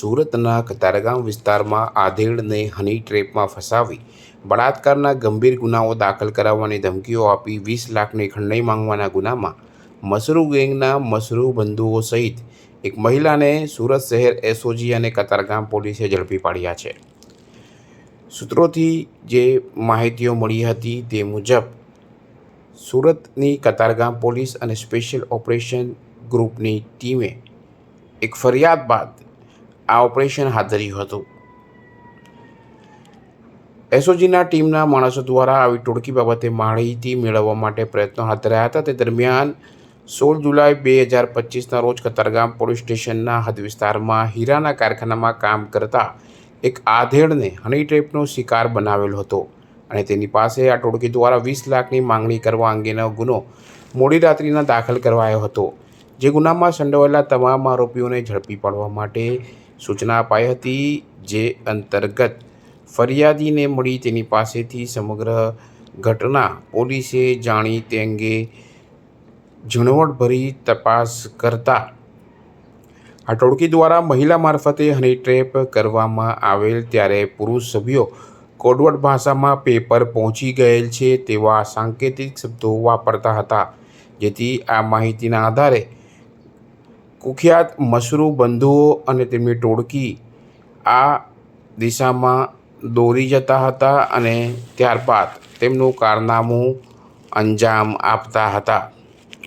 સુરતના કતારગામ વિસ્તારમાં આધેડને હની ટ્રેપમાં ફસાવી બળાત્કારના ગંભીર ગુનાઓ દાખલ કરાવવાની ધમકીઓ આપી 20 લાખની ખંડણી માંગવાના ગુનામાં મસરૂ ગેંગના મસરૂ બંધુઓ સહિત એક મહિલાને સુરત શહેર એસઓજી અને કતારગામ પોલીસે ઝડપી પાડ્યા છે। સૂત્રોથી જે માહિતીઓ મળી હતી તે મુજબ સુરતની કતારગામ પોલીસ અને સ્પેશિયલ ઓપરેશન ગ્રુપની ટીમે એક ફરિયાદ બાદ આ ઓપરેશન હાથ ધર્યું હતું। એસઓજીના ટીમના માણસો દ્વારા આવી ટોળકી બાબતે માહિતી મેળવવા માટે પ્રયત્નો હાથ ધર્યા હતા। તે દરમિયાન 16 જુલાઈ 2025ના રોજ કતારગામ પોલીસ સ્ટેશનના હદ વિસ્તારમાં હીરાના કારખાનામાં કામ કરતા એક આધેડને હની ટ્રેપનો શિકાર બનાવેલો હતો અને તેની પાસે આ ટોળકી દ્વારા 20 લાખની માંગણી કરવા અંગેનો ગુનો મોડી રાત્રિના દાખલ કરવાયો હતો। જે ગુનામાં સંડોવાયેલા તમામ આરોપીઓને ઝડપી પાડવા માટે સૂચના અપાઈ હતી, જે અંતર્ગત ફરિયાદીને મળી તેની પાસેથી સમગ્ર ઘટના પોલીસે જાણી તે અંગે ઝીણવટભરી તપાસ કરતા આ ટોળકી દ્વારા મહિલા મારફતે હની ટ્રેપ કરવામાં આવેલ ત્યારે પુરુષ સભ્યો કોડવર્ડ ભાષામાં પેપર પહોંચી ગયેલ છે તેવા સાંકેતિક શબ્દો વાપરતા હતા, જેથી આ માહિતીના આધારે કુખ્યાત મસરૂ બંધુઓ અને તેમની ટોળકી આ દિશામાં દોરી જતા હતા અને ત્યારબાદ તેમનું કારનામું અંજામ આપતા હતા।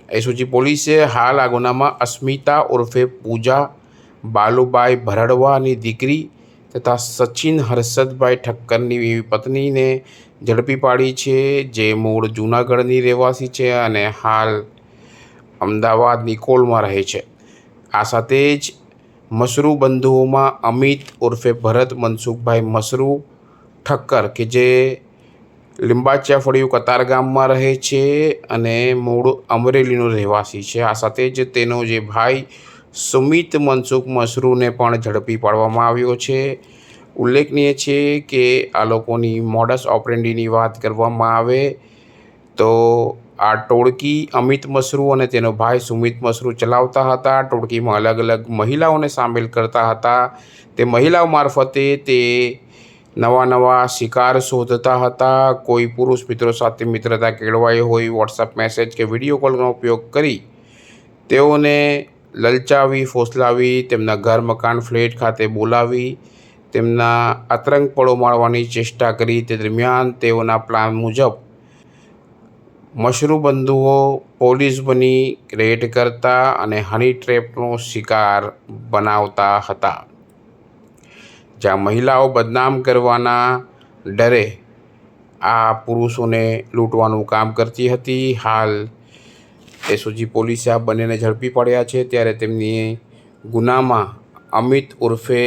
એસઓજી પોલીસે હાલ આ ગુનામાં અસ્મિતા ઉર્ફે પૂજા બાલુભાઈ ભરડવાની દીકરી તથા સચિન હર્ષદભાઈ ઠક્કરની પત્નીને ઝડપી પાડી છે, જે મૂળ જૂનાગઢની રહેવાસી છે અને હાલ અમદાવાદ નિકોલમાં રહે છે। આ સાથે જ મસરૂ બંધુઓમાં અમિત ઉર્ફે ભરત મનસુખભાઈ મસરૂ ઠક્કર કે જે લીંબાચિયા ફળિયું કતારગામમાં રહે છે અને મૂળ અમરેલીનો રહેવાસી છે। આ સાથે જ તેનો જે ભાઈ સુમિત મનસુખ મસરૂને પણ ઝડપી પાડવામાં આવ્યો છે। ઉલ્લેખનીય છે કે આ લોકોની મોડસ ઓપરેન્ડીની વાત કરવામાં આવે તો આ ટોળકી અમિત મસરૂ અને તેનો ભાઈ સુમિત મસરૂ ચલાવતા હતા। ટોળકીમાં અલગ અલગ મહિલાઓને સામેલ કરતા હતા। તે મહિલાઓ મારફતે તે નવા શિકાર શોધતા હતા। કોઈ પુરુષ મિત્રો સાથે મિત્રતા કેળવાઈ હોય વોટ્સઅપ મેસેજ કે વિડીયો કોલનો ઉપયોગ કરી તેઓને લલચાવી ફોસલાવી તેમના ઘર મકાન ફ્લેટ ખાતે બોલાવી તેમના અતરંગ પળો માણવાની ચેષ્ટા કરી। તે દરમિયાન તેઓના પ્લાન મુજબ મશરૂ બંધુઓ પોલીસ બની રેડ કરતા અને હની ટ્રેપનો શિકાર બનાવતા હતા, જ્યાં મહિલાઓ બદનામ કરવાના ડરે આ પુરુષોને લૂંટવાનું કામ કરતી હતી। હાલ એસઓજી પોલીસે આ બંનેને ઝડપી પાડ્યા છે, ત્યારે તેમની ગુનામાં અમિત ઉર્ફે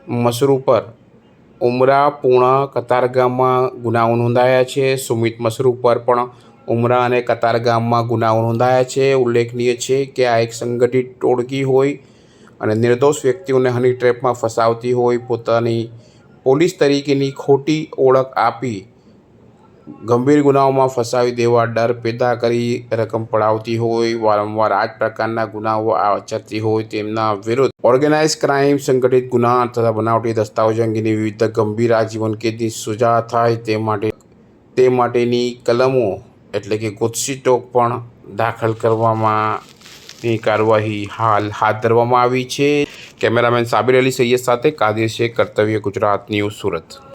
મસરૂ પર ઉમરા પૂર્ણ કતારગામમાં ગુનાઓ નોંધાયા છે। સુમિત મસરૂ પર પણ ઉમરા અને કતારગામમાં ગુનાઓ નોંધાયા છે। ઉલ્લેખનીય છે કે આ એક સંગઠિત ટોળકી હોય અને નિર્દોષ વ્યક્તિઓને હની ટ્રેપમાં ફસાવતી હોય, પોતાની પોલીસ તરીકેની ખોટી ઓળખ આપી ગંભીર ગુનાઓમાં ફસાવી દેવા ડર પેદા કરી રકમ પડાવતી હોય, વારંવાર આ જ પ્રકારના ગુનાઓ આચરતી હોય, તેમના વિરુદ્ધ ઓર્ગેનાઇઝ ક્રાઇમ, સંગઠિત ગુના તથા બનાવટી દસ્તાવેજો અંગેની વિવિધ ગંભીર આજીવન કેદની સજા થાય તે માટેની કલમો એટલે કે ગુસ્સીટોક પણ દાખલ કરવાની કાર્યવાહી હાલ હાથ ધરવામાં આવી છે। કેમેરામેન સાબિર અલી સૈયદ સાથે કાદિર શેખ, કર્તવ્ય ગુજરાત ન્યૂઝ, સુરત।